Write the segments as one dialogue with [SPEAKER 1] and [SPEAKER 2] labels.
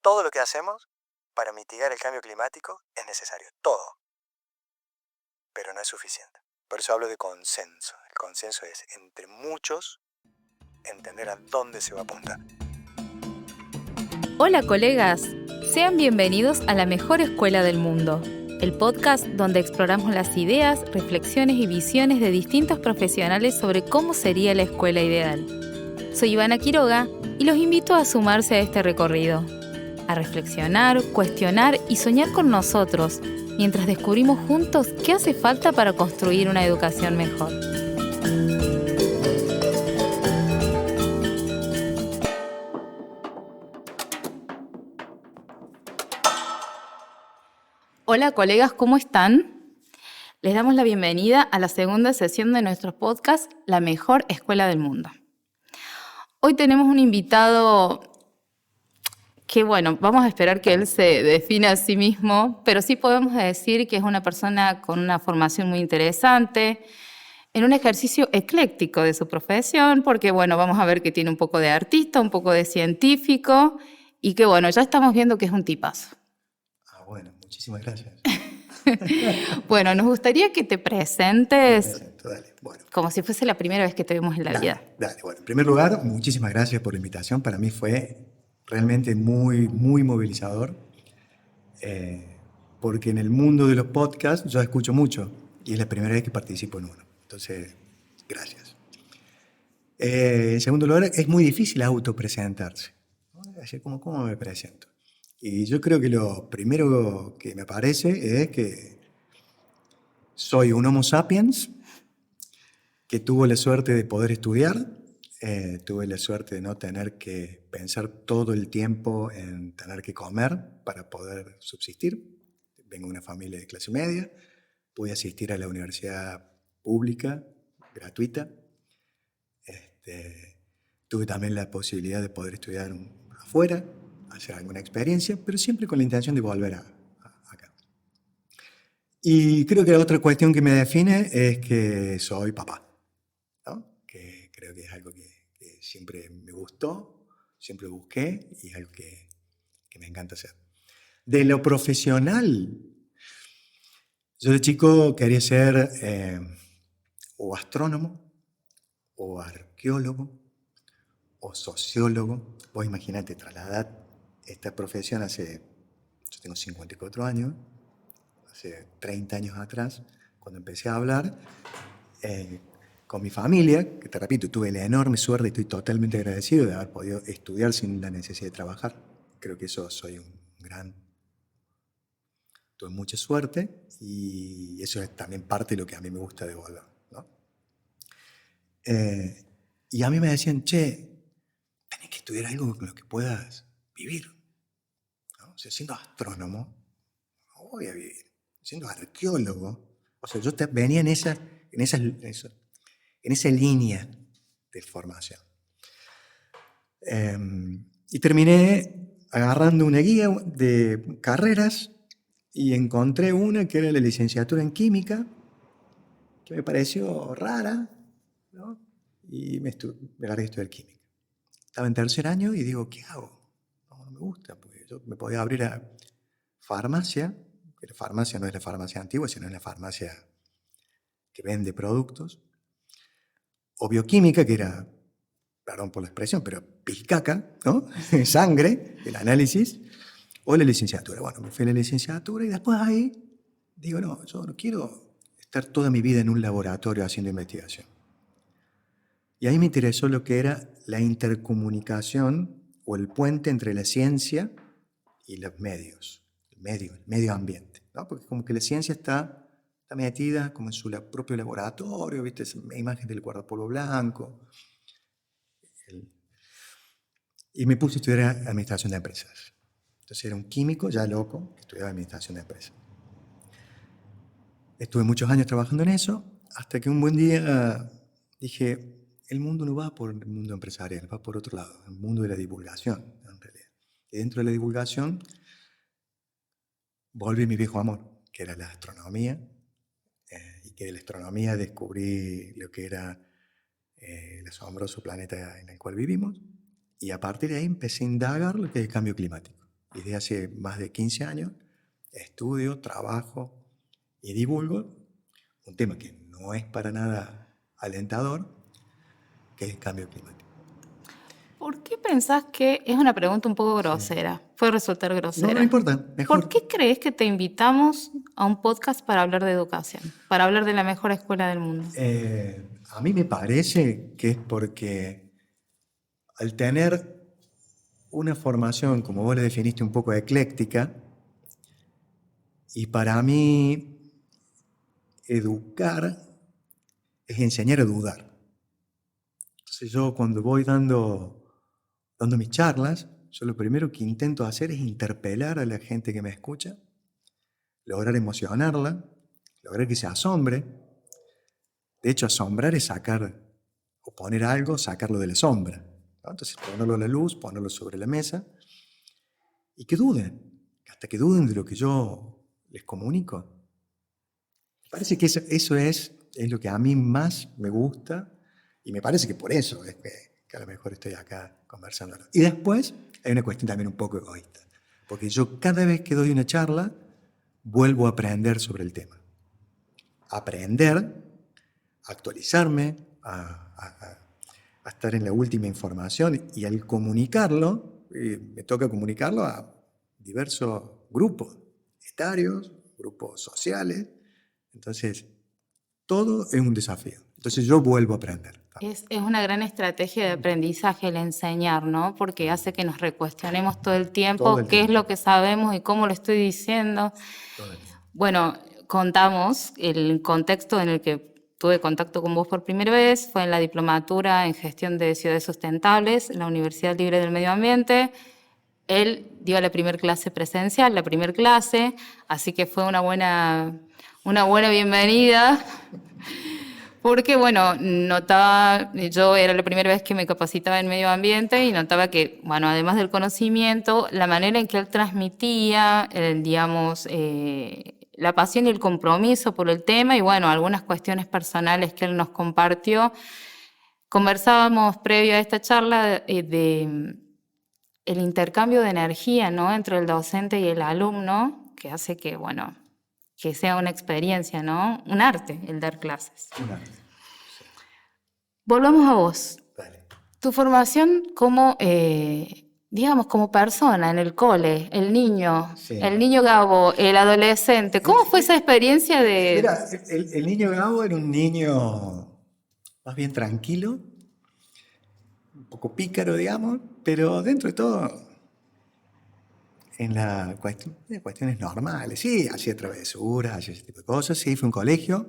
[SPEAKER 1] todo lo que hacemos para mitigar el cambio climático es necesario, todo. Pero no es suficiente. Por eso hablo de consenso. El consenso es entre muchos entender a dónde se va a apuntar.
[SPEAKER 2] Hola colegas, sean bienvenidos a la mejor escuela del mundo, el podcast donde exploramos las ideas, reflexiones y visiones de distintos profesionales sobre cómo sería la escuela ideal. Soy Ivana Quiroga y los invito a sumarse a este recorrido, a reflexionar, cuestionar y soñar con nosotros, mientras descubrimos juntos qué hace falta para construir una educación mejor. Hola colegas, ¿cómo están? Les damos la bienvenida a la segunda sesión de nuestro podcast, La Mejor Escuela del Mundo. Hoy tenemos un invitado que, vamos a esperar que él se defina a sí mismo, pero sí podemos decir que es una persona con una formación muy interesante, en un ejercicio ecléctico de su profesión, porque, vamos a ver que tiene un poco de artista, un poco de científico, y que, ya estamos viendo que es un tipazo.
[SPEAKER 3] Bueno, muchísimas gracias.
[SPEAKER 2] Bueno, nos gustaría que te presentes.
[SPEAKER 3] Me presento, dale. Bueno,
[SPEAKER 2] Como si fuese la primera vez que te vemos en la vida.
[SPEAKER 3] Dale. Bueno, en primer lugar, muchísimas gracias por la invitación. Para mí fue realmente muy, muy movilizador, porque en el mundo de los podcasts yo escucho mucho y es la primera vez que participo en uno. Entonces, gracias. En segundo lugar, es muy difícil autopresentarse. Así como, ¿cómo me presento? Y yo creo que lo primero que me parece es que soy un Homo sapiens que tuvo la suerte de poder estudiar, tuve la suerte de no tener que pensar todo el tiempo en tener que comer para poder subsistir. Vengo de una familia de clase media, pude asistir a la universidad pública, gratuita. Tuve también la posibilidad de poder estudiar afuera, hacer alguna experiencia, pero siempre con la intención de volver acá. Y creo que la otra cuestión que me define es que soy papá, ¿no? Que creo que es algo que siempre me gustó, siempre busqué y es algo que me encanta hacer. De lo profesional, yo de chico quería ser o astrónomo, o arqueólogo, o sociólogo. Vos imaginate, trasladar esta profesión yo tengo 54 años, hace 30 años atrás, cuando empecé a hablar, con mi familia, que te repito, tuve la enorme suerte y estoy totalmente agradecido de haber podido estudiar sin la necesidad de trabajar. Creo que eso tuve mucha suerte y eso es también parte de lo que a mí me gusta de Volver, ¿no? Y a mí me decían, che, tenés que estudiar algo con lo que puedas vivir, ¿no? O sea, siendo astrónomo, no voy a vivir. Siendo arqueólogo, o sea, yo venía en esa línea de formación. Y terminé agarrando una guía de carreras y encontré una que era la licenciatura en química, que me pareció rara, ¿no? Y me agarré a estudiar química. Estaba en tercer año y digo, ¿qué hago? No me gusta, porque yo me podía abrir a farmacia, que la farmacia no es la farmacia antigua, sino es la farmacia que vende productos, o bioquímica, que era, perdón por la expresión, pero pizcaca, ¿no? Sangre, el análisis, o la licenciatura. Bueno, me fui a la licenciatura y después ahí digo, no, yo no quiero estar toda mi vida en un laboratorio haciendo investigación. Y ahí me interesó lo que era la intercomunicación o el puente entre la ciencia y los medios, el medio ambiente, ¿no? Porque como que la ciencia está metida como en su propio laboratorio, ¿viste? Esa imagen del guardapolvo blanco. Y me puse a estudiar administración de empresas. Entonces era un químico ya loco que estudiaba administración de empresas. Estuve muchos años trabajando en eso, hasta que un buen día dije, el mundo no va por el mundo empresarial, va por otro lado, el mundo de la divulgación, en realidad. Y dentro de la divulgación volví a mi viejo amor, que era la astronomía, y que de la astronomía descubrí lo que era el asombroso planeta en el cual vivimos, y a partir de ahí empecé a indagar lo que es el cambio climático. y desde hace más de 15 años estudio, trabajo y divulgo un tema que no es para nada alentador, que es el cambio climático.
[SPEAKER 2] ¿Por qué pensás que es una pregunta un poco grosera? Puede resultar grosera.
[SPEAKER 3] No importa, mejor.
[SPEAKER 2] ¿Por qué crees que te invitamos a un podcast para hablar de educación? Para hablar de la mejor escuela del mundo.
[SPEAKER 3] A mí me parece que es porque al tener una formación, como vos le definiste, un poco ecléctica, y para mí educar es enseñar a dudar. Entonces yo cuando voy dando mis charlas, yo lo primero que intento hacer es interpelar a la gente que me escucha, lograr emocionarla, lograr que se asombre. De hecho, asombrar es sacar o poner algo, sacarlo de la sombra, ¿no? Entonces ponerlo a la luz, ponerlo sobre la mesa y que duden, hasta que duden de lo que yo les comunico. Parece que eso es lo que a mí más me gusta y me parece que por eso es que a lo mejor estoy acá conversando. Y después hay una cuestión también un poco egoísta, porque yo cada vez que doy una charla vuelvo a aprender sobre el tema. Aprender, a actualizarme, a estar en la última información y al comunicarlo, me toca comunicarlo a diversos grupos etarios, grupos sociales. Entonces, todo es un desafío. Entonces yo vuelvo a aprender.
[SPEAKER 2] Es una gran estrategia de aprendizaje el enseñar, ¿no? Porque hace que nos recuestionemos todo el tiempo qué es lo que sabemos y cómo lo estoy diciendo. Bueno, contamos el contexto en el que tuve contacto con vos por primera vez, fue en la diplomatura en gestión de ciudades sustentables en la Universidad Libre del Medio Ambiente. Él dio la primera clase presencial, la primera clase, así que fue una buena bienvenida. Porque, bueno, notaba, yo era la primera vez que me capacitaba en medio ambiente y notaba que, bueno, además del conocimiento, la manera en que él transmitía, digamos, la pasión y el compromiso por el tema y, bueno, algunas cuestiones personales que él nos compartió. Conversábamos previo a esta charla de el intercambio de energía, ¿no?, entre el docente y el alumno, que hace que, bueno, que sea una experiencia, ¿no? Un arte el dar clases.
[SPEAKER 3] Un arte. Sí.
[SPEAKER 2] Volvamos a vos.
[SPEAKER 3] Vale.
[SPEAKER 2] Tu formación como, digamos, como persona en el cole, el niño Gabo, el adolescente. ¿Cómo fue esa experiencia de...?
[SPEAKER 3] Mira, el niño Gabo era un niño más bien tranquilo, un poco pícaro, digamos, pero dentro de todo en cuestiones normales. Sí, hacía travesuras, hacía ese tipo de cosas. Sí, fue a un colegio,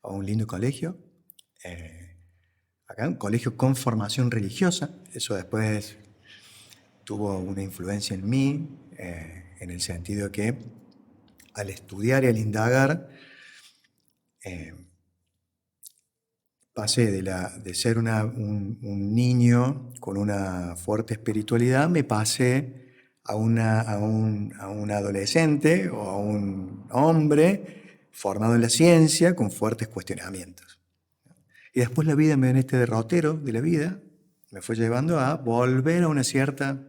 [SPEAKER 3] a un lindo colegio. Acá un colegio con formación religiosa. Eso después tuvo una influencia en mí, en el sentido que al estudiar y al indagar, pasé de ser un niño con una fuerte espiritualidad, me pasé a un adolescente o a un hombre formado en la ciencia con fuertes cuestionamientos. Y después la vida me dio en este derrotero de la vida, me fue llevando a volver a una cierta,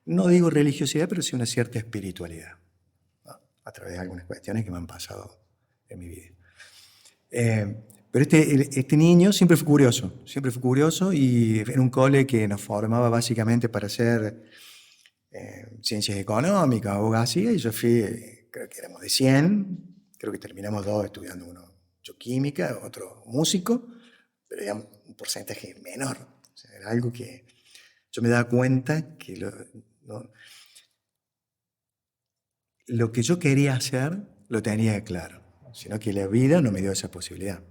[SPEAKER 3] no digo religiosidad, pero sí una cierta espiritualidad, ¿no?, a través de algunas cuestiones que me han pasado en mi vida. Pero este niño siempre fue curioso y era un cole que nos formaba básicamente para hacer ciencias económicas, abogacía, y yo fui, creo que éramos de 100, creo que terminamos 2 estudiando, uno yo química, otro músico, pero era un porcentaje menor. O sea, era algo que yo me daba cuenta que lo que yo quería hacer lo tenía claro, sino que la vida no me dio esa posibilidad.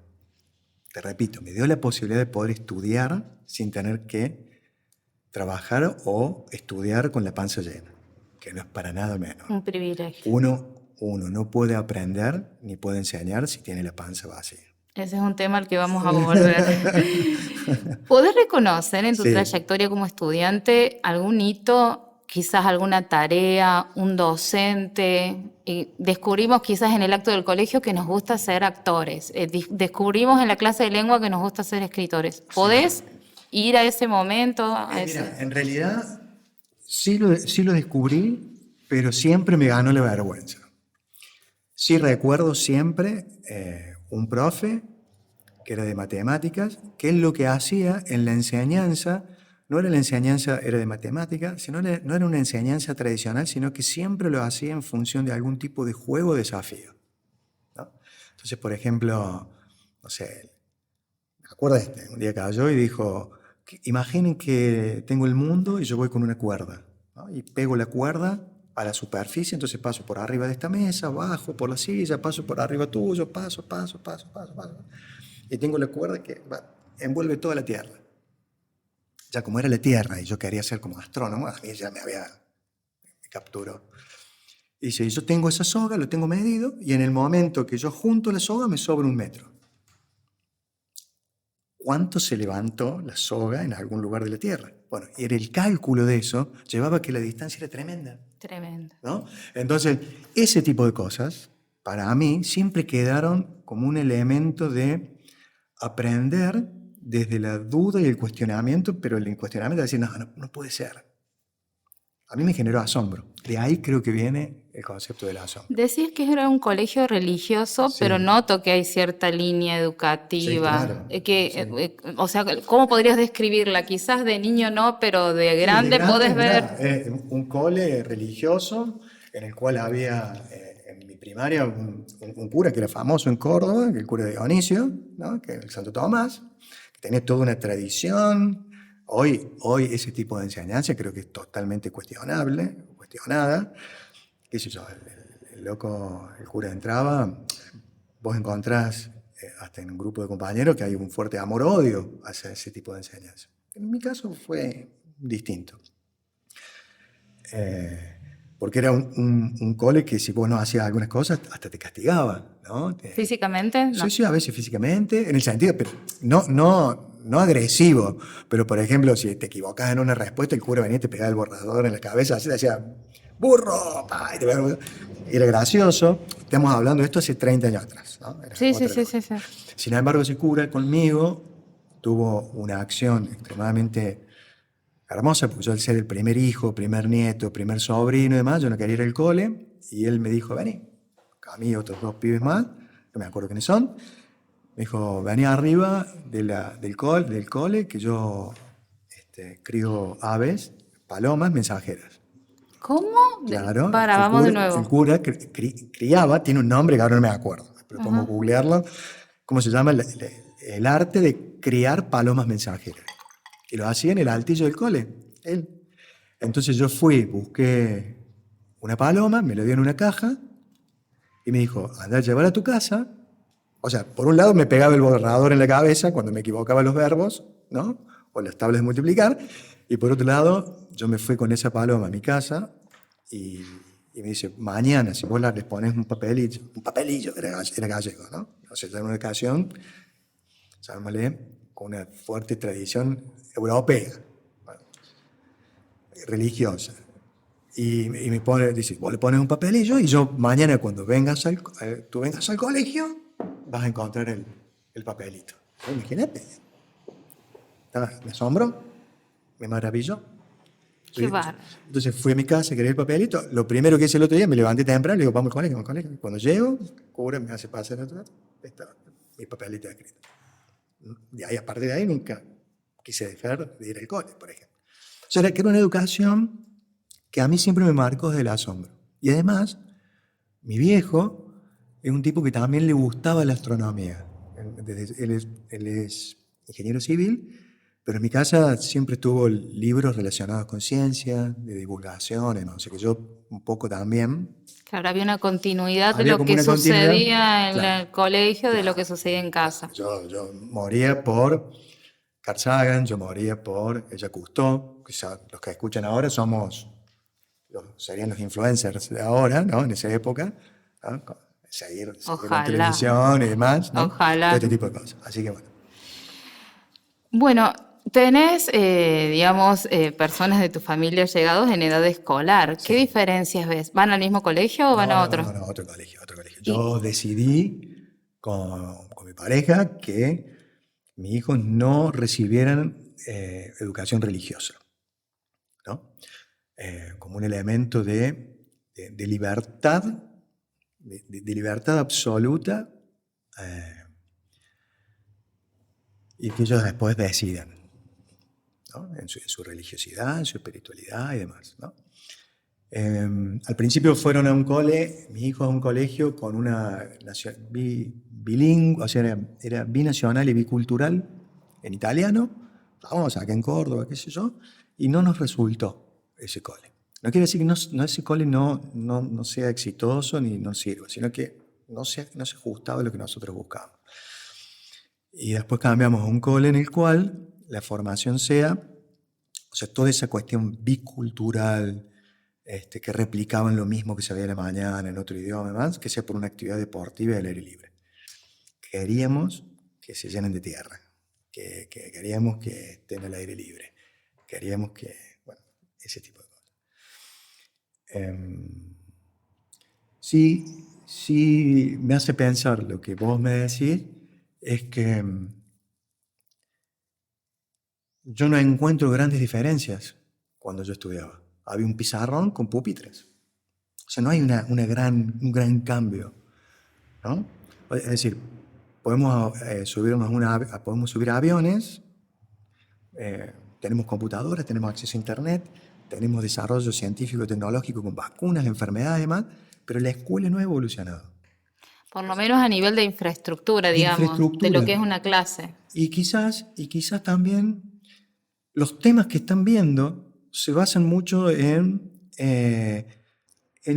[SPEAKER 3] Te repito, me dio la posibilidad de poder estudiar sin tener que trabajar o estudiar con la panza llena, que no es para nada menor.
[SPEAKER 2] Un privilegio.
[SPEAKER 3] Uno no puede aprender ni puede enseñar si tiene la panza vacía.
[SPEAKER 2] Ese es un tema al que vamos a volver. ¿Podés reconocer en tu trayectoria como estudiante algún hito, quizás alguna tarea, un docente? Descubrimos quizás en el acto del colegio que nos gusta ser actores. Descubrimos en la clase de lengua que nos gusta ser escritores. ¿Podés ir a ese momento?
[SPEAKER 3] Mira, en realidad sí lo descubrí pero siempre me ganó la vergüenza. Sí recuerdo siempre un profe que era de matemáticas, que él lo que hacía en la enseñanza, no era la enseñanza, era de matemáticas, sino no era una enseñanza tradicional, sino que siempre lo hacía en función de algún tipo de juego o desafío, ¿no? Entonces, por ejemplo, no sé, me acuerdo un día cayó y dijo, imaginen que tengo el mundo y yo voy con una cuerda, ¿no? Y pego la cuerda a la superficie, entonces paso por arriba de esta mesa, bajo por la silla, paso por arriba tuyo, paso. Y tengo la cuerda que envuelve toda la Tierra. Ya como era la Tierra y yo quería ser como astrónomo, a mí ya me capturó. Y dice, yo tengo esa soga, lo tengo medido, y en el momento que yo junto la soga me sobra 1 metro. ¿Cuánto se levantó la soga en algún lugar de la Tierra? Bueno, y el cálculo de eso llevaba a que la distancia era tremenda.
[SPEAKER 2] Tremendo.
[SPEAKER 3] ¿No? Entonces, ese tipo de cosas, para mí, siempre quedaron como un elemento de aprender desde la duda y el cuestionamiento, pero el cuestionamiento es decir, no puede ser. A mí me generó asombro. De ahí creo que viene el concepto del asombro.
[SPEAKER 2] Decías que era un colegio religioso,
[SPEAKER 3] Sí.
[SPEAKER 2] pero noto que hay cierta línea educativa.
[SPEAKER 3] Sí, claro.
[SPEAKER 2] O sea, ¿cómo podrías describirla? Quizás de niño no, pero de grande podés ver.
[SPEAKER 3] Un cole religioso en el cual había en mi primaria un cura que era famoso en Córdoba, el cura de Dionisio, ¿no? Que el Santo Tomás, que tenía toda una tradición. Hoy ese tipo de enseñanza creo que es totalmente cuestionada. ¿Qué sé yo? El loco, el cura entraba, vos encontrás hasta en un grupo de compañeros que hay un fuerte amor-odio hacia ese tipo de enseñanza. En mi caso fue distinto. Porque era un cole que si vos no hacías algunas cosas, hasta te castigaba, ¿no?
[SPEAKER 2] ¿Físicamente? No.
[SPEAKER 3] Sí, a veces físicamente, en el sentido, pero no agresivo, pero por ejemplo, si te equivocabas en una respuesta, el cura venía y te pegaba el borrador en la cabeza, así te decía, ¡burro! Y era gracioso. Estamos hablando de esto hace 30 años atrás, ¿no?
[SPEAKER 2] Sí.
[SPEAKER 3] Sin embargo, ese cura conmigo tuvo una acción extremadamente hermosa, porque yo al ser el primer hijo, primer nieto, primer sobrino y demás, yo no quería ir al cole, y él me dijo, vení, a mí y otros 2 pibes más, no me acuerdo quiénes son, me dijo, vení arriba del cole, que yo crío aves, palomas, mensajeras.
[SPEAKER 2] ¿Cómo?
[SPEAKER 3] Claro,
[SPEAKER 2] Vamos de nuevo.
[SPEAKER 3] el cura criaba, tiene un nombre que ahora no me acuerdo, pero pongo a googlearlo, ¿cómo se llama? El arte de criar palomas mensajeras. Y lo hacía en el altillo del cole, él. Entonces yo busqué una paloma, me la dio en una caja y me dijo, anda a llevar a tu casa. O sea, por un lado me pegaba el borrador en la cabeza cuando me equivocaba los verbos, ¿no? O las tablas de multiplicar. Y por otro lado, yo me fui con esa paloma a mi casa y me dice, mañana, si vos les pones un papelillo, era gallego, ¿no? O sea, en una ocasión, llamémosle, con una fuerte tradición europea, bueno, religiosa. Y me dice, vos le pones un papelillo y yo mañana cuando tú vengas al colegio, vas a encontrar el papelito. Imagínate. Me asombró, me maravilló.
[SPEAKER 2] Qué bárbaro.
[SPEAKER 3] Entonces fui a mi casa, quería el papelito. Lo primero que hice el otro día, me levanté temprano, le digo, vamos al colegio. Cuando llego, cura me hace pasar atrás, está mi papelito escrito. Y ahí, a partir de ahí, nunca quise dejar de ir al cole, por ejemplo. O sea, que era una educación que a mí siempre me marcó desde el asombro. Y además, mi viejo es un tipo que también le gustaba la astronomía. Él es ingeniero civil, pero en mi casa siempre tuvo libros relacionados con ciencia, de divulgación, ¿no? O sea que yo un poco también.
[SPEAKER 2] Claro, había una continuidad de
[SPEAKER 3] Había
[SPEAKER 2] lo
[SPEAKER 3] como
[SPEAKER 2] que
[SPEAKER 3] una continuidad.
[SPEAKER 2] sucedía en
[SPEAKER 3] Claro,
[SPEAKER 2] el colegio, de lo que sucedía en casa.
[SPEAKER 3] Yo moría por Carl Sagan, yo moría por Jacques Cousteau. Quizá los que escuchan ahora serían los influencers de ahora, ¿no? En esa época, ¿no? Seguir en
[SPEAKER 2] Ojalá.
[SPEAKER 3] televisión y demás, ¿no?
[SPEAKER 2] Ojalá.
[SPEAKER 3] Todo este tipo de cosas. Así que bueno.
[SPEAKER 2] Bueno, tenés, digamos, personas de tu familia llegados en edad escolar. ¿Qué diferencias ves? ¿Van al mismo colegio o van a otro?
[SPEAKER 3] No, otro colegio. Yo decidí con mi pareja que mis hijos no recibieran educación religiosa, ¿no? Como un elemento de de libertad, de libertad absoluta, y que ellos después decidan, ¿no? En su religiosidad, en su espiritualidad y demás, ¿no? Al principio fueron a un mis hijos a un colegio con una bilingüe, o sea, era binacional y bicultural en italiano. Estábamos acá en Córdoba, qué sé yo, y no nos resultó ese cole. No quiere decir que ese cole no sea exitoso ni no sirva, sino que no se ajustaba a lo que nosotros buscábamos. Y después cambiamos a un cole en el cual la formación sea, o sea, toda esa cuestión bicultural, que replicaban lo mismo que se veía en la mañana en otro idioma, más, que sea por una actividad deportiva y al aire libre. Queríamos que se llenen de tierra, que queríamos que estén al aire libre, queríamos que, bueno, ese tipo de cosas. Sí me hace pensar lo que vos me decís, es que yo no encuentro grandes diferencias cuando yo estudiaba. Había un pizarrón con pupitres. O sea, no hay un gran cambio, ¿no? Es decir, podemos subir a aviones, tenemos computadoras, tenemos acceso a Internet, tenemos desarrollo científico, tecnológico con vacunas, enfermedades y demás, pero la escuela no ha evolucionado.
[SPEAKER 2] Por lo menos a nivel de infraestructura,
[SPEAKER 3] De
[SPEAKER 2] digamos, de
[SPEAKER 3] infraestructura.
[SPEAKER 2] lo que es una clase.
[SPEAKER 3] Y quizás también los temas que están viendo se basan mucho en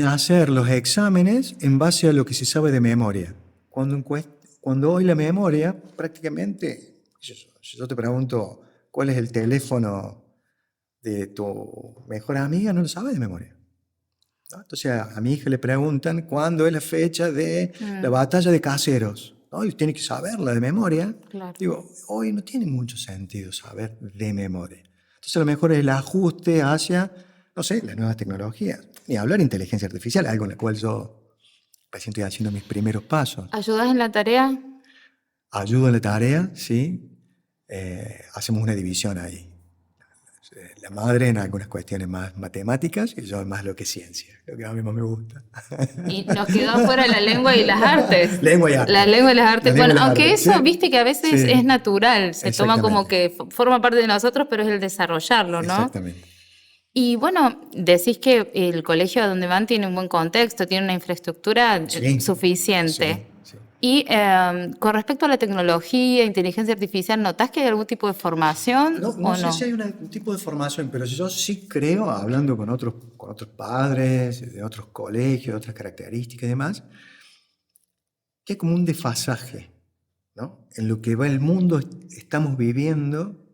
[SPEAKER 3] hacer los exámenes en base a lo que se sabe de memoria. Cuando hoy la memoria, prácticamente, si yo te pregunto cuál es el teléfono de tu mejor amiga, no lo sabe de memoria, ¿no? Entonces a mi hija le preguntan cuándo es la fecha de la batalla de Caseros, ¿no? Y tiene que saberla de memoria.
[SPEAKER 2] Claro.
[SPEAKER 3] Digo, hoy no tiene mucho sentido saber de memoria. Entonces a lo mejor es el ajuste hacia, no sé, las nuevas tecnologías. Ni hablar de inteligencia artificial, algo en la cual yo recién estoy haciendo mis primeros pasos.
[SPEAKER 2] ¿Ayudas en la tarea?
[SPEAKER 3] Ayudo en la tarea, sí. Hacemos una división ahí. La madre en algunas cuestiones más matemáticas y yo más lo que es ciencia, lo que a mí más me gusta.
[SPEAKER 2] Y nos quedó afuera la lengua y las artes.
[SPEAKER 3] Lengua y arte.
[SPEAKER 2] La lengua y las artes. Bueno, aunque eso,
[SPEAKER 3] sí.
[SPEAKER 2] viste que a veces
[SPEAKER 3] Sí.
[SPEAKER 2] es natural, se toma como
[SPEAKER 3] Exactamente.
[SPEAKER 2] que forma parte de nosotros, pero es el desarrollarlo, ¿no?
[SPEAKER 3] Exactamente.
[SPEAKER 2] Y bueno, decís que el colegio a donde van tiene un buen contexto, tiene una infraestructura
[SPEAKER 3] Sí.
[SPEAKER 2] suficiente.
[SPEAKER 3] Sí.
[SPEAKER 2] Y con respecto a la tecnología, inteligencia artificial, ¿notás que hay algún tipo de formación
[SPEAKER 3] No
[SPEAKER 2] o
[SPEAKER 3] sé
[SPEAKER 2] no?
[SPEAKER 3] si hay un tipo de formación, pero yo sí creo, hablando con otros padres, de otros colegios, de otras características y demás, que hay como un desfasaje, ¿no? En lo que va el mundo estamos viviendo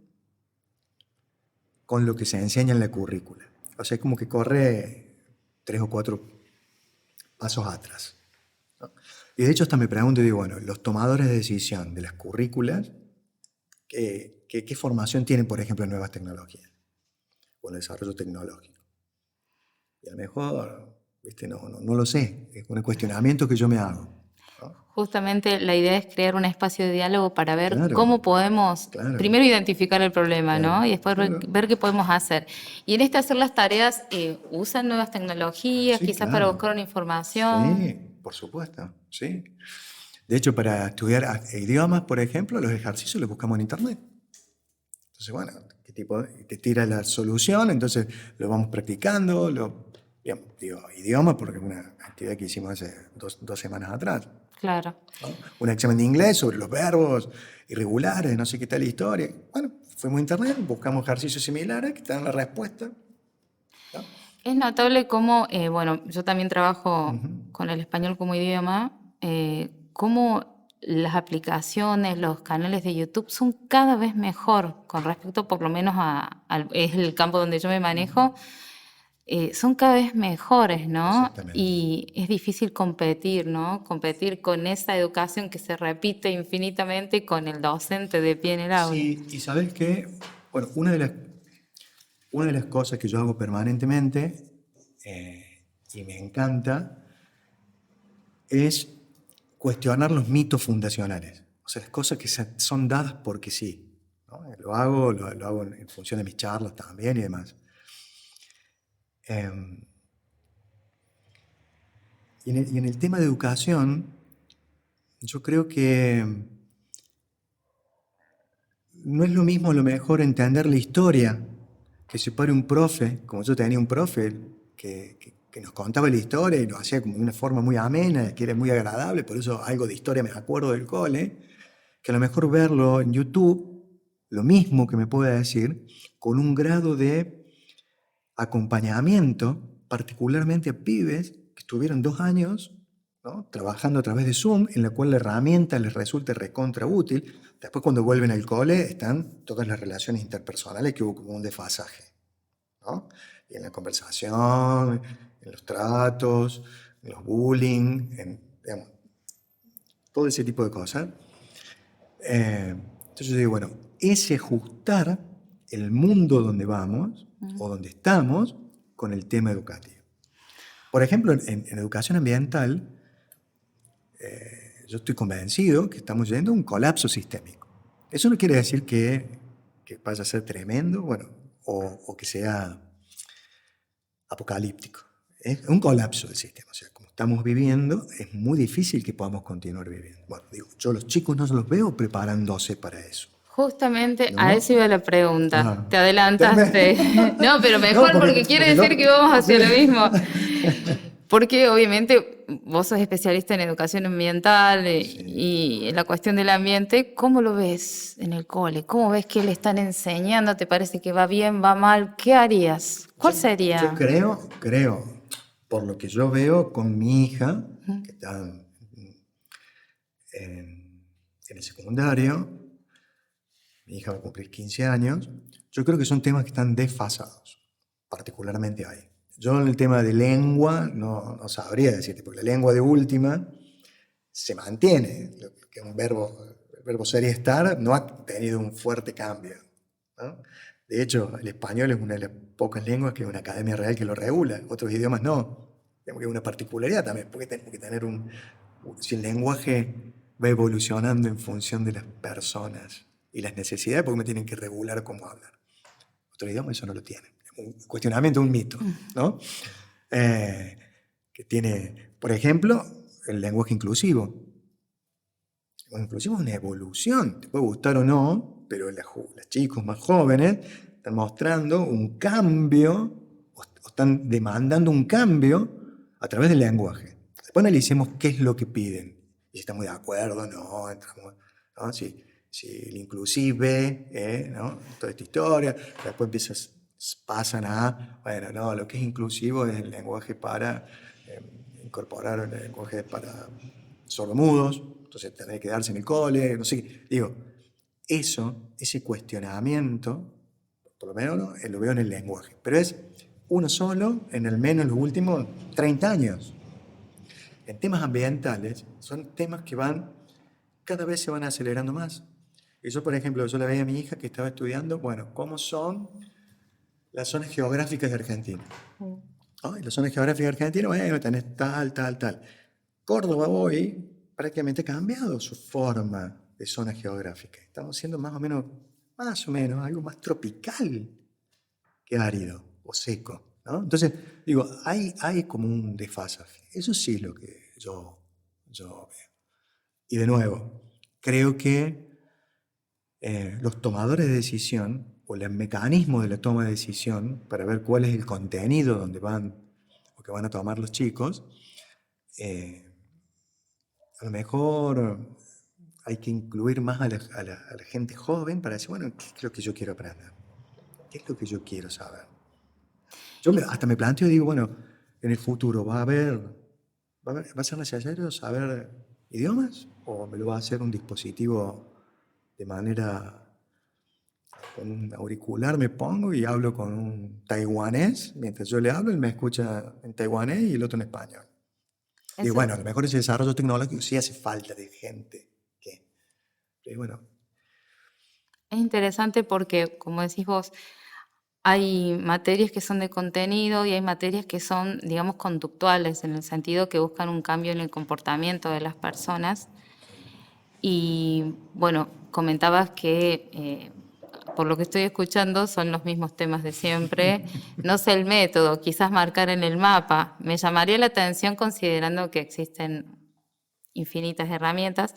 [SPEAKER 3] con lo que se enseña en la currícula. O sea, es como que corre 3 o 4 pasos atrás, ¿no? Y de hecho hasta me pregunto, digo, bueno, los tomadores de decisión de las currículas, ¿qué formación tienen, por ejemplo, en nuevas tecnologías o en el desarrollo tecnológico? Y a lo mejor, ¿viste? No lo sé, es un cuestionamiento que yo me hago, ¿no?
[SPEAKER 2] Justamente la idea es crear un espacio de diálogo para ver
[SPEAKER 3] Claro,
[SPEAKER 2] cómo podemos,
[SPEAKER 3] claro,
[SPEAKER 2] primero identificar el problema,
[SPEAKER 3] claro,
[SPEAKER 2] ¿no? Y después
[SPEAKER 3] claro.
[SPEAKER 2] ver qué podemos hacer. Y en este hacer las tareas, ¿usan nuevas tecnologías,
[SPEAKER 3] Sí,
[SPEAKER 2] quizás para
[SPEAKER 3] claro.
[SPEAKER 2] buscar una información?
[SPEAKER 3] Sí, por supuesto, sí. De hecho, para estudiar idiomas, por ejemplo, los ejercicios los buscamos en Internet. Entonces, bueno, te tira la solución, entonces lo vamos practicando, digo idioma porque es una actividad que hicimos hace dos semanas atrás,
[SPEAKER 2] Claro.
[SPEAKER 3] ¿no? Un examen de inglés sobre los verbos irregulares, no sé qué tal historia. Bueno, fuimos a Internet, buscamos ejercicios similares que te dan la respuesta, ¿no?
[SPEAKER 2] Es notable cómo, bueno, yo también trabajo con el español como idioma, cómo las aplicaciones, los canales de YouTube son cada vez mejor con respecto por lo menos es el campo donde yo me manejo, son cada vez mejores, ¿no?
[SPEAKER 3] Exactamente.
[SPEAKER 2] Y es difícil competir, ¿no? Competir con esa educación que se repite infinitamente con el docente de pie en el aula.
[SPEAKER 3] Sí, y sabes qué, bueno, una de las cosas que yo hago permanentemente y me encanta es cuestionar los mitos fundacionales. O sea, las cosas que son dadas porque sí, ¿no? Lo hago en función de mis charlas también y demás. Y en el tema de educación, yo creo que no es lo mismo a lo mejor entender la historia que se pare un profe, como yo tenía un profe que nos contaba la historia y lo hacía como de una forma muy amena, que era muy agradable, por eso algo de historia me acuerdo del cole, que a lo mejor verlo en YouTube, lo mismo que me puede decir, con un grado de acompañamiento, particularmente a pibes que estuvieron 2 años, ¿no?, trabajando a través de Zoom, en la cual la herramienta les resulta recontra útil. Después, cuando vuelven al cole, están todas las relaciones interpersonales que hubo como un desfasaje, ¿no? Y en la conversación, en los tratos, en los bullying, digamos, todo ese tipo de cosas. Entonces yo digo, bueno, ese ajustar el mundo donde vamos o donde estamos con el tema educativo. Por ejemplo, en educación ambiental, yo estoy convencido que estamos yendo a un colapso sistémico. Eso no quiere decir que vaya a ser tremendo, bueno, o que sea apocalíptico. Es un colapso del sistema. O sea, como estamos viviendo, es muy difícil que podamos continuar viviendo. Bueno, digo, yo los chicos no los veo preparándose para eso.
[SPEAKER 2] Justamente
[SPEAKER 3] ¿No?
[SPEAKER 2] a eso iba la pregunta.
[SPEAKER 3] Ah.
[SPEAKER 2] Te adelantaste. No, pero mejor
[SPEAKER 3] No,
[SPEAKER 2] porque quiere decir que vamos hacia lo mismo.
[SPEAKER 3] Sí.
[SPEAKER 2] Porque obviamente vos sos especialista en educación ambiental y en la cuestión del ambiente. ¿Cómo lo ves en el cole? ¿Cómo ves que le están enseñando? ¿Te parece que va bien, va mal? ¿Qué harías? ¿Cuál
[SPEAKER 3] Yo
[SPEAKER 2] sería?
[SPEAKER 3] creo, por lo que yo veo con mi hija, que está en el secundario, mi hija va a cumplir 15 años, yo creo que son temas que están desfasados, particularmente ahí. Yo en el tema de lengua no sabría decirte, porque la lengua de última se mantiene, que el verbo ser y estar no ha tenido un fuerte cambio, ¿no? De hecho, el español es una de las pocas lenguas que hay una academia real que lo regula, otros idiomas no. Tenemos que una particularidad también, porque tenemos que tener si el lenguaje va evolucionando en función de las personas y las necesidades, porque me tienen que regular cómo hablar. Otro idioma eso no lo tiene. Un cuestionamiento, un mito, ¿no? Que tiene, por ejemplo, el lenguaje inclusivo. El lenguaje inclusivo es una evolución, te puede gustar o no, pero los chicos más jóvenes están mostrando un cambio o están demandando un cambio a través del lenguaje. Después analicemos qué es lo que piden. Y si estamos de acuerdo, no, entramos, ¿no? Si el inclusive, ¿no?, toda esta historia, después pasan a, bueno, no, lo que es inclusivo es el lenguaje para incorporar el lenguaje para sordomudos, entonces tener que quedarse en el cole, no sé, digo, ese cuestionamiento, por lo menos, ¿no?, lo veo en el lenguaje, pero es uno solo en al menos los últimos 30 años. En temas ambientales, son temas que cada vez se van acelerando más. Y yo, por ejemplo, yo la veía a mi hija que estaba estudiando, bueno, cómo son las zonas geográficas de Argentina. ¿No? Y las zonas geográficas de Argentina, bueno, tenés tal. Córdoba hoy prácticamente ha cambiado su forma de zona geográfica. Estamos siendo más o menos, algo más tropical que árido o seco, ¿no? Entonces, digo, hay como un desfasaje. Eso sí es lo que yo veo. Y de nuevo, creo que los tomadores de decisión o el mecanismo de la toma de decisión para ver cuál es el contenido donde van o que van a tomar los chicos, a lo mejor hay que incluir más a la gente joven para decir, bueno, ¿qué es lo que yo quiero aprender? ¿Qué es lo que yo quiero saber? Yo hasta me planteo y digo, bueno, en el futuro ¿va a ser necesario saber idiomas? ¿O me lo va a hacer un dispositivo de manera, con un auricular me pongo y hablo con un taiwanés? Mientras yo le hablo, él me escucha en taiwanés y el otro en español. Y bueno, a lo mejor ese desarrollo tecnológico sí hace falta de gente que bueno.
[SPEAKER 2] Es interesante porque, como decís vos, hay materias que son de contenido y hay materias que son, digamos, conductuales, en el sentido que buscan un cambio en el comportamiento de las personas. Y bueno, comentabas que por lo que estoy escuchando, son los mismos temas de siempre. No sé el método, quizás marcar en el mapa. Me llamaría la atención considerando que existen infinitas herramientas,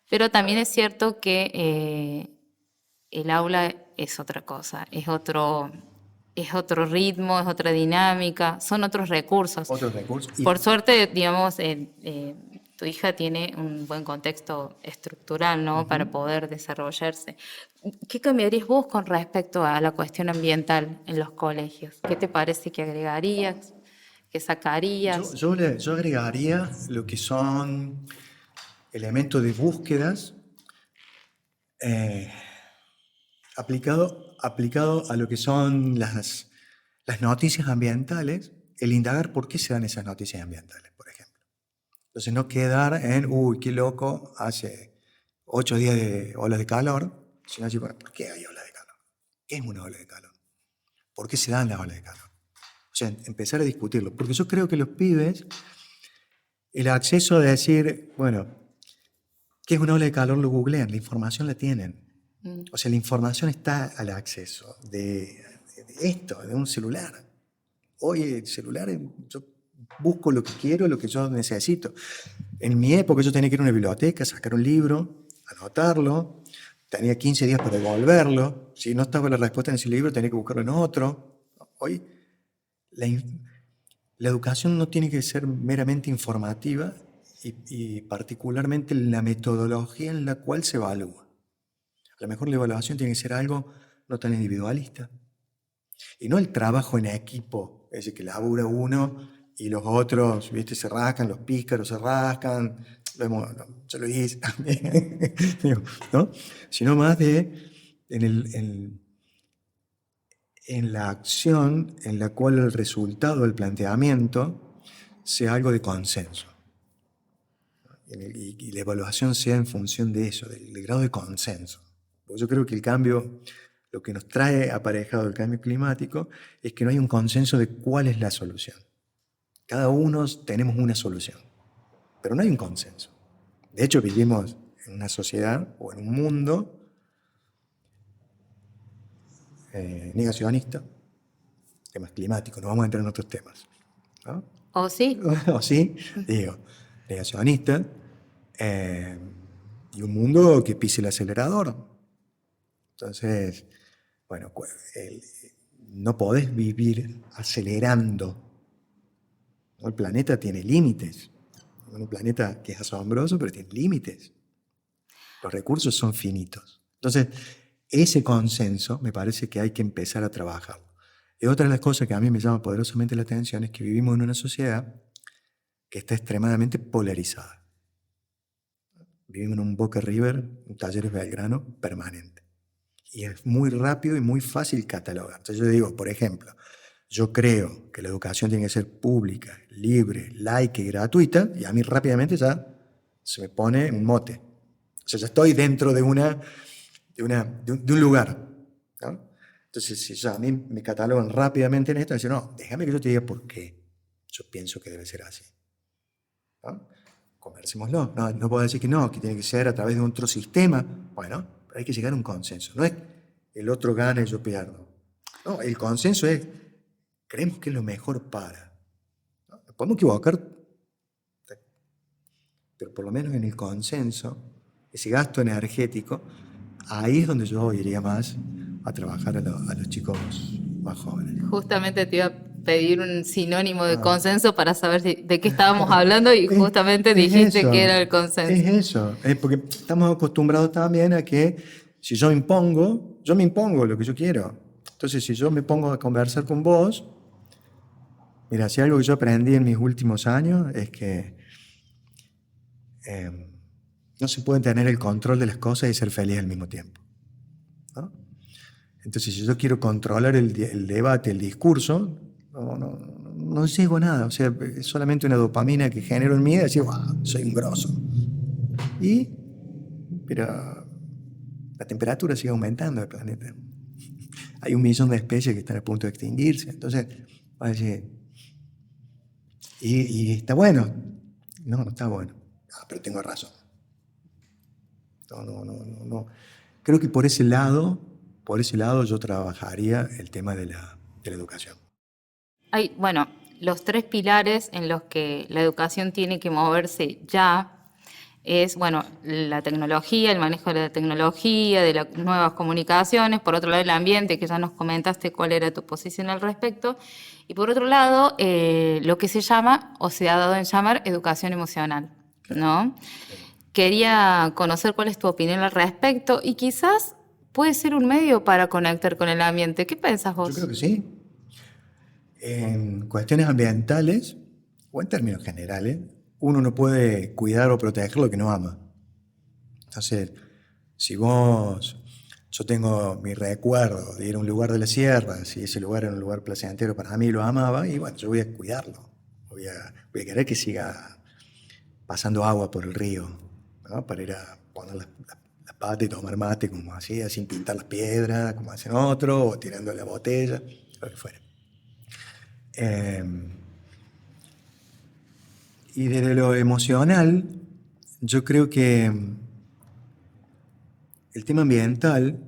[SPEAKER 2] pero también es cierto que el aula es otra cosa, es otro ritmo, es otra dinámica, son otros recursos.
[SPEAKER 3] Otros recursos.
[SPEAKER 2] Por suerte, digamos, tu hija tiene un buen contexto estructural, ¿no? Para poder desarrollarse. ¿Qué cambiarías vos con respecto a la cuestión ambiental en los colegios? ¿Qué te parece que agregarías, que sacarías?
[SPEAKER 3] Yo agregaría lo que son elementos de búsquedas aplicado a lo que son las noticias ambientales, el indagar por qué se dan esas noticias ambientales, por ejemplo. Entonces no quedar en, uy, qué loco, hace 8 días de olas de calor, sino decir, bueno, ¿por qué hay olas de calor? ¿Qué es una ola de calor? ¿Por qué se dan las olas de calor? O sea, empezar a discutirlo. Porque yo creo que los pibes, el acceso a decir, bueno, ¿qué es una ola de calor? Lo googlean, la información la tienen. O sea, la información está al acceso de esto, de un celular. Hoy el celular, yo busco lo que quiero, lo que yo necesito. En mi época yo tenía que ir a una biblioteca, sacar un libro, anotarlo, tenía 15 días para devolverlo. Si no estaba la respuesta en ese libro, tenía que buscarlo en otro. Hoy la educación no tiene que ser meramente informativa y particularmente la metodología en la cual se evalúa. A lo mejor la evaluación tiene que ser algo no tan individualista. Y no el trabajo en equipo, es decir, que labura uno y los otros, ¿viste? Se rascan, los pícaros se rascan, yo lo hice también, ¿no? Sino más en la acción en la cual el resultado del planteamiento sea algo de consenso. Y la evaluación sea en función de eso, del grado de consenso. Porque yo creo que el cambio, lo que nos trae aparejado el cambio climático, es que no hay un consenso de cuál es la solución. Cada uno tenemos una solución, pero no hay un consenso. De hecho, vivimos en una sociedad o en un mundo negacionista, temas climáticos, no vamos a entrar en otros temas, ¿no?
[SPEAKER 2] ¿O sí?
[SPEAKER 3] O sí, digo, negacionista, y un mundo que pise el acelerador. Entonces, bueno, no podés vivir acelerando. El planeta tiene límites. Un planeta que es asombroso, pero tiene límites. Los recursos son finitos. Entonces, ese consenso me parece que hay que empezar a trabajarlo. Y otra de las cosas que a mí me llama poderosamente la atención es que vivimos en una sociedad que está extremadamente polarizada. Vivimos en un Boca River, un Talleres Belgrano permanente. Y es muy rápido y muy fácil catalogar. Entonces yo digo, por ejemplo, yo creo que la educación tiene que ser pública, libre, laica y gratuita, y a mí rápidamente ya se me pone un mote. O sea, ya estoy dentro de un lugar, ¿no? Entonces, si a mí me catalogan rápidamente en esto, dicen, no, déjame que yo te diga por qué yo pienso que debe ser así, ¿no? Conversémoslo. No puedo decir que no, que tiene que ser a través de otro sistema. Bueno, pero hay que llegar a un consenso. No es el otro gana y yo pierdo. No, el consenso es, creemos que es lo mejor para. ¿No? Podemos equivocar, pero por lo menos en el consenso, ese gasto energético, ahí es donde yo iría más a trabajar a los chicos más jóvenes.
[SPEAKER 2] Justamente te iba a pedir un sinónimo de consenso para saber de qué estábamos hablando y justamente dijiste
[SPEAKER 3] eso,
[SPEAKER 2] que era el consenso.
[SPEAKER 3] Es eso, porque estamos acostumbrados también a que si yo me impongo lo que yo quiero. Entonces, si yo me pongo a conversar con vos, mira, si algo que yo aprendí en mis últimos años es que no se puede tener el control de las cosas y ser feliz al mismo tiempo, ¿no? Entonces, si yo quiero controlar el debate, el discurso, no llego a nada. O sea, es solamente una dopamina que genero en mí y decir, wow, soy un grosso. Pero la temperatura sigue aumentando en el planeta. Hay 1 millón de especies que están a punto de extinguirse. Entonces, va a decir, y está bueno. No está bueno. Pero tengo razón. No. Creo que por ese lado por ese lado yo trabajaría el tema de la educación.
[SPEAKER 2] Hay, bueno, los 3 pilares en los que la educación tiene que moverse ya es, bueno, la tecnología, el manejo de la tecnología, de las nuevas comunicaciones, por otro lado el ambiente, que ya nos comentaste cuál era tu posición al respecto, y por otro lado lo que se llama, o se ha dado en llamar, educación emocional, ¿no? Quería conocer cuál es tu opinión al respecto y quizás puede ser un medio para conectar con el ambiente. ¿Qué pensás vos?
[SPEAKER 3] Yo creo que sí. En cuestiones ambientales, o en términos generales, uno no puede cuidar o proteger lo que no ama. Entonces, si yo tengo mi recuerdo de ir a un lugar de la sierra, si ese lugar era un lugar placentero para mí, lo amaba, y bueno, yo voy a cuidarlo. Voy a querer que siga pasando agua por el río, ¿no? Para ir a poner las patas y tomar mate, como hacía, sin pintar las piedras, como hacen otros, o tirando la botella, lo que fuera. Y desde lo emocional, yo creo que el tema ambiental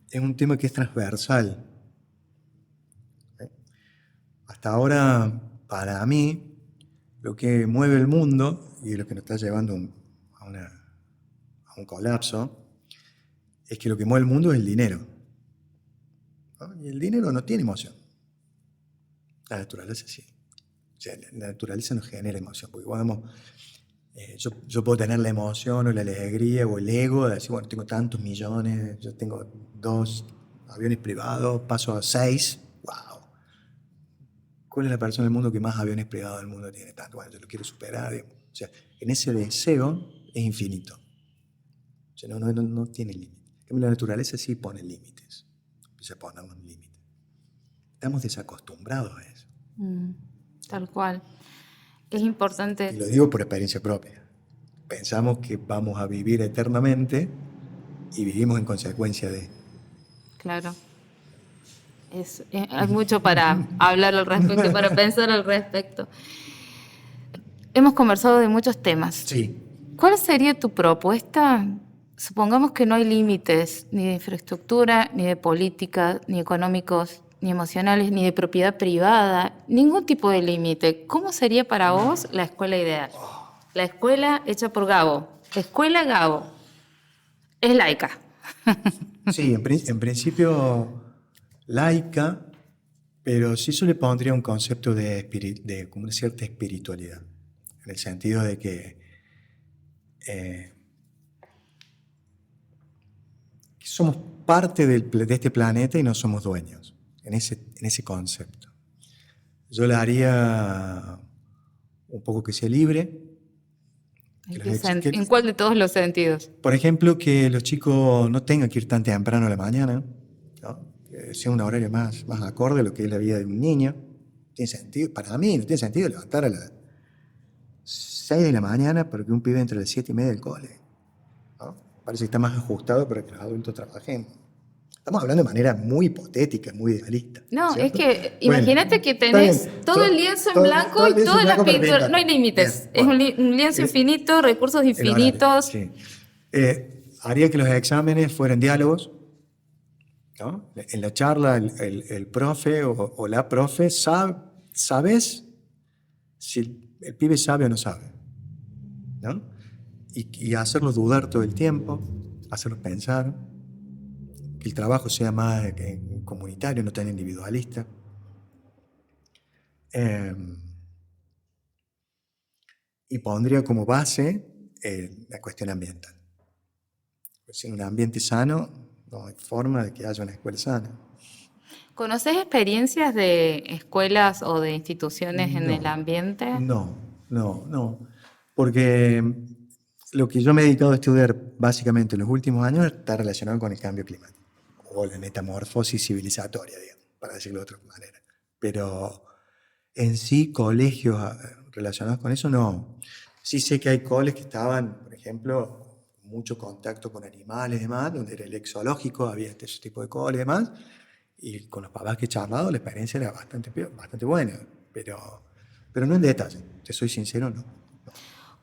[SPEAKER 3] es un tema que es transversal. Hasta ahora, para mí, lo que mueve el mundo y lo que nos está llevando a un colapso es que lo que mueve el mundo es el dinero, ¿no? Y el dinero no tiene emoción. La naturaleza sí. O sea, la naturaleza no genera emoción, porque yo puedo tener la emoción o la alegría o el ego de decir, bueno, tengo tantos millones, yo tengo 2 aviones privados, paso a 6, wow. ¿Cuál es la persona del mundo que más aviones privados del mundo tiene tanto? Bueno, yo lo quiero superar. Digamos. O sea, en ese deseo es infinito. O sea, no tiene límite. La naturaleza sí pone límites. Empieza a poner un límite. Estamos desacostumbrados a eso.
[SPEAKER 2] Tal cual. Es importante.
[SPEAKER 3] Y lo digo por experiencia propia. Pensamos que vamos a vivir eternamente y vivimos en consecuencia de...
[SPEAKER 2] Claro. Hay mucho para hablar al respecto, para pensar al respecto. Hemos conversado de muchos temas.
[SPEAKER 3] Sí.
[SPEAKER 2] ¿Cuál sería tu propuesta? Supongamos que no hay límites ni de infraestructura, ni de política, ni económicos, ni emocionales, ni de propiedad privada, ningún tipo de límite. ¿Cómo sería para vos la escuela ideal? La escuela hecha por Gabo. Escuela Gabo. Es laica.
[SPEAKER 3] Sí, en principio laica, pero sí yo le pondría un concepto de como una cierta espiritualidad, en el sentido de que somos parte de este planeta y no somos dueños, en ese concepto. Yo le haría un poco que sea libre.
[SPEAKER 2] ¿En cuál de todos los sentidos?
[SPEAKER 3] Por ejemplo, que los chicos no tengan que ir tan temprano a la mañana, ¿no? Que sea un horario más acorde a lo que es la vida de un niño. Tiene sentido, para mí no tiene sentido levantar a las 6 de la mañana para que un pibe entre a las 7:30 del cole, ¿no? Parece que está más ajustado para que los adultos trabajen. Estamos hablando de manera muy hipotética, muy idealista.
[SPEAKER 2] No,
[SPEAKER 3] ¿cierto?
[SPEAKER 2] es que imagínate que tenés todo el lienzo en blanco y todas las pinturas. No hay límites. Es un lienzo infinito, recursos infinitos.
[SPEAKER 3] Sí. Haría que los exámenes fueran diálogos, ¿no? En la charla el profe o la profe sabes si el pibe sabe o no sabe, ¿no? Y hacerlos dudar todo el tiempo, hacerlos pensar, que el trabajo sea más comunitario, no tan individualista. Y pondría como base la cuestión ambiental. Pues sin un ambiente sano, no hay forma de que haya una escuela sana.
[SPEAKER 2] ¿Conoces experiencias de escuelas o de instituciones en el ambiente?
[SPEAKER 3] No. Porque lo que yo me he dedicado a estudiar básicamente en los últimos años está relacionado con el cambio climático o la metamorfosis civilizatoria, digamos, para decirlo de otra manera. Pero en sí, colegios relacionados con eso, no. Sí sé que hay coles que estaban, por ejemplo, mucho contacto con animales y demás, donde era el exológico, había ese tipo de coles y demás, y con los papás que he charlado, la experiencia era bastante buena, pero no en detalle, te soy sincero, no.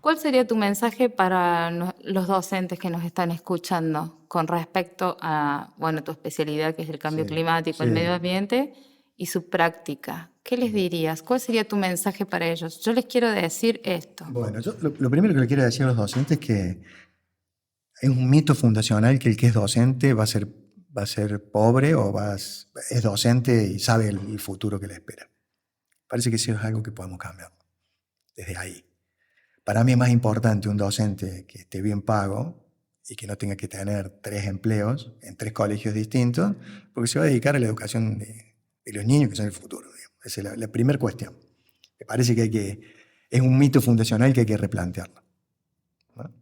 [SPEAKER 2] ¿Cuál sería tu mensaje para los docentes que nos están escuchando con respecto a, bueno, tu especialidad, que es el cambio
[SPEAKER 3] Sí,
[SPEAKER 2] climático, el
[SPEAKER 3] sí.
[SPEAKER 2] medio ambiente, y su práctica? ¿Qué les dirías? ¿Cuál sería tu mensaje para ellos? Yo les quiero decir esto.
[SPEAKER 3] Bueno, yo lo primero que le quiero decir a los docentes es que es un mito fundacional que el que es docente va a ser pobre es docente y sabe el futuro que le espera. Parece que eso es algo que podemos cambiar desde ahí. Para mí es más importante un docente que esté bien pago y que no tenga que tener 3 empleos en 3 colegios distintos, porque se va a dedicar a la educación de los niños que son el futuro. Digamos. Esa es la primera cuestión. Me parece que es un mito fundacional que hay que replantearlo, ¿no?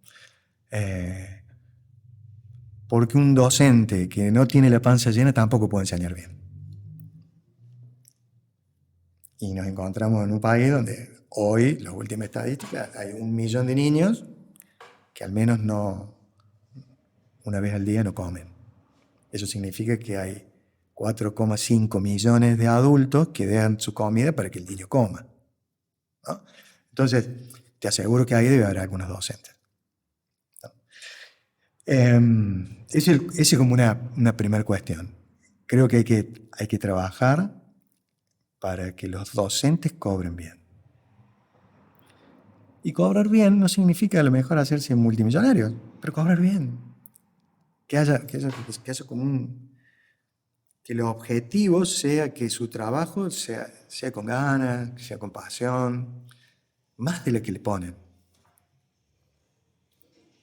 [SPEAKER 3] Porque un docente que no tiene la panza llena tampoco puede enseñar bien. Y nos encontramos en un país donde hoy, la última estadística, hay 1 millón de niños que al menos una vez al día no comen. Eso significa que hay 4,5 millones de adultos que dejan su comida para que el niño coma, ¿no? Entonces, te aseguro que ahí debe haber algunos docentes, ¿no? Esa es como una primera cuestión. Creo que hay que trabajar para que los docentes cobren bien. Y cobrar bien no significa a lo mejor hacerse multimillonarios, pero cobrar bien. Que haya como que el objetivo sea que su trabajo sea con ganas, sea con pasión, más de lo que le ponen,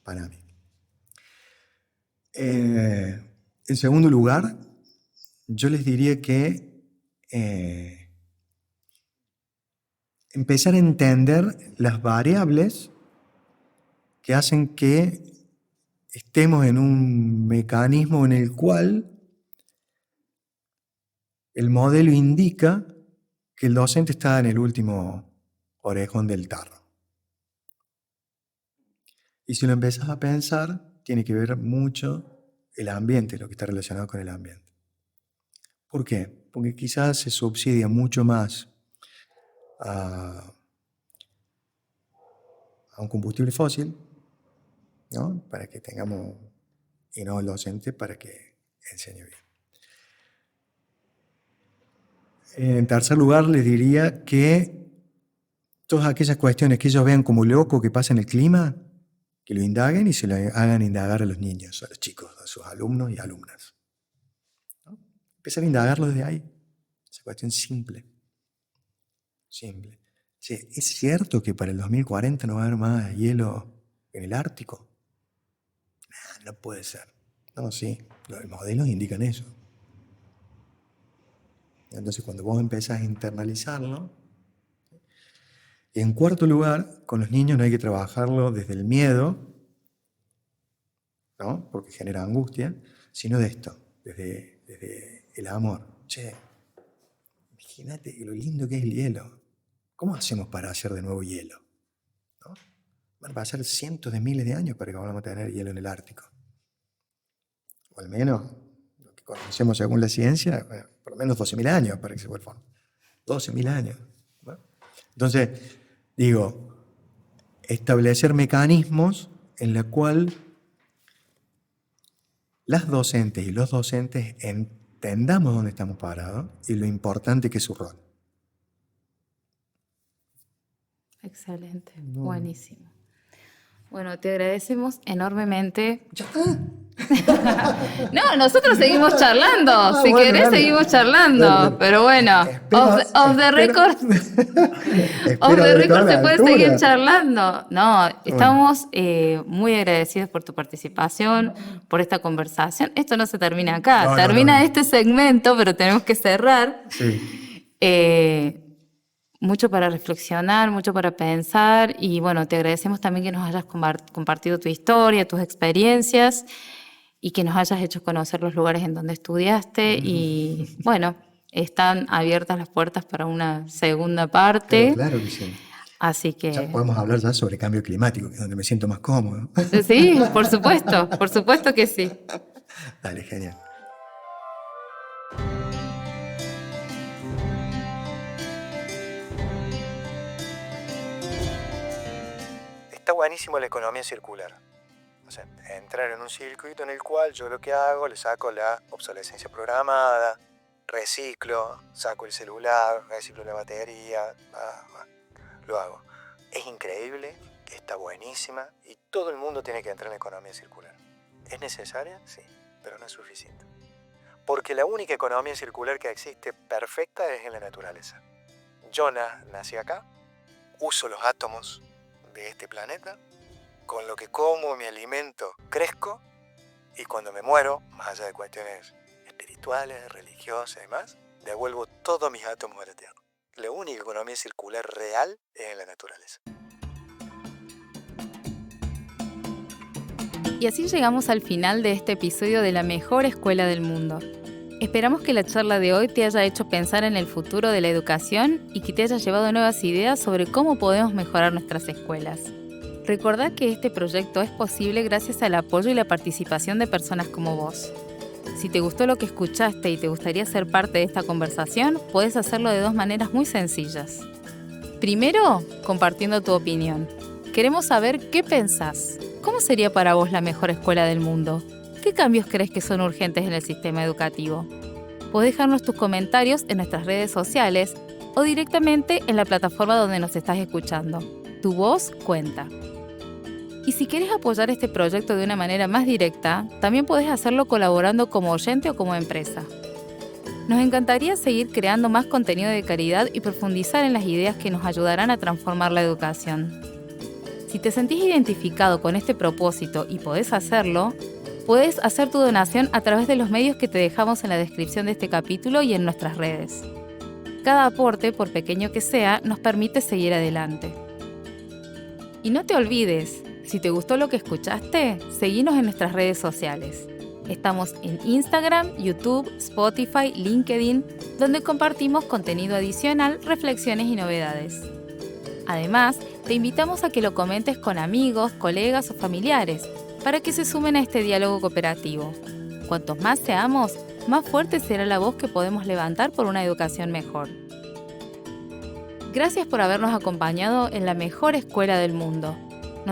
[SPEAKER 3] para mí. En segundo lugar, yo les diría que empezar a entender las variables que hacen que estemos en un mecanismo en el cual el modelo indica que el docente está en el último orejón del tarro. Y si lo empezás a pensar, tiene que ver mucho el ambiente, lo que está relacionado con el ambiente. ¿Por qué? Porque quizás se subsidia mucho más a un combustible fósil, ¿no? Para que tengamos, y no el docente para que enseñe bien. En tercer lugar, les diría que todas aquellas cuestiones que ellos vean como loco que pasa en el clima, que lo indaguen y se lo hagan indagar a los niños, a los chicos, a sus alumnos y alumnas, ¿no? Empezar a indagarlo desde ahí. Esa cuestión simple. Simple. Sí, ¿es cierto que para el 2040 no va a haber más hielo en el Ártico? No puede ser. No, sí, los modelos indican eso. Entonces, cuando vos empezás a internalizarlo. Y en cuarto lugar, con los niños no hay que trabajarlo desde el miedo, ¿no? Porque genera angustia, sino de esto, desde el amor. Che, imagínate lo lindo que es el hielo. ¿Cómo hacemos para hacer de nuevo hielo? ¿No? Van a pasar cientos de miles de años para que volvamos a tener hielo en el Ártico. O al menos, lo que conocemos según la ciencia, por lo menos 12.000 años para que se vuelva. 12.000 años, ¿no? Entonces, digo, establecer mecanismos en los cuales las docentes y los docentes entendamos dónde estamos parados y lo importante que es su rol.
[SPEAKER 2] Excelente, buenísimo. Bueno, te agradecemos enormemente.
[SPEAKER 3] ¿Ya está?
[SPEAKER 2] No, nosotros seguimos charlando. Si
[SPEAKER 3] bueno,
[SPEAKER 2] querés,
[SPEAKER 3] dale.
[SPEAKER 2] seguimos charlando.
[SPEAKER 3] Dale.
[SPEAKER 2] Pero bueno, off the record. Off the record se puede seguir charlando. No, estamos muy agradecidos por tu participación, por esta conversación. Esto no se termina acá.
[SPEAKER 3] No,
[SPEAKER 2] termina
[SPEAKER 3] no.
[SPEAKER 2] este segmento, pero tenemos que cerrar.
[SPEAKER 3] Sí.
[SPEAKER 2] Mucho para reflexionar, mucho para pensar y bueno, te agradecemos también que nos hayas compartido tu historia, tus experiencias y que nos hayas hecho conocer los lugares en donde estudiaste y bueno, están abiertas las puertas para una segunda parte.
[SPEAKER 3] Claro que sí.
[SPEAKER 2] Así que...
[SPEAKER 3] Ya podemos hablar ya sobre cambio climático, que es donde me siento más cómodo.
[SPEAKER 2] Sí, por supuesto que sí.
[SPEAKER 3] Dale, genial.
[SPEAKER 1] Está buenísimo la economía circular. O sea, entrar en un circuito en el cual yo lo que hago, le saco la obsolescencia programada, reciclo, saco el celular, reciclo la batería, lo hago. Es increíble, está buenísima y todo el mundo tiene que entrar en la economía circular. ¿Es necesaria? Sí, pero no es suficiente. Porque la única economía circular que existe perfecta es en la naturaleza. Yo nací acá, uso los átomos de este planeta, con lo que como, me alimento, crezco, y cuando me muero, más allá de cuestiones espirituales, religiosas y demás, devuelvo todos mis átomos a la Tierra. La única economía circular real es en la naturaleza.
[SPEAKER 2] Y así llegamos al final de este episodio de la mejor escuela del mundo. Esperamos que la charla de hoy te haya hecho pensar en el futuro de la educación y que te haya llevado nuevas ideas sobre cómo podemos mejorar nuestras escuelas. Recordá que este proyecto es posible gracias al apoyo y la participación de personas como vos. Si te gustó lo que escuchaste y te gustaría ser parte de esta conversación, puedes hacerlo de 2 maneras muy sencillas. Primero, compartiendo tu opinión. Queremos saber qué pensás. ¿Cómo sería para vos la mejor escuela del mundo? ¿Qué cambios crees que son urgentes en el sistema educativo? Podés dejarnos tus comentarios en nuestras redes sociales o directamente en la plataforma donde nos estás escuchando. Tu voz cuenta. Y si querés apoyar este proyecto de una manera más directa, también podés hacerlo colaborando como oyente o como empresa. Nos encantaría seguir creando más contenido de calidad y profundizar en las ideas que nos ayudarán a transformar la educación. Si te sentís identificado con este propósito y podés hacerlo, puedes hacer tu donación a través de los medios que te dejamos en la descripción de este capítulo y en nuestras redes. Cada aporte, por pequeño que sea, nos permite seguir adelante. Y no te olvides, si te gustó lo que escuchaste, seguinos en nuestras redes sociales. Estamos en Instagram, YouTube, Spotify, LinkedIn, donde compartimos contenido adicional, reflexiones y novedades. Además, te invitamos a que lo comentes con amigos, colegas o familiares, para que se sumen a este diálogo cooperativo. Cuantos más seamos, más fuerte será la voz que podemos levantar por una educación mejor. Gracias por habernos acompañado en la mejor escuela del mundo.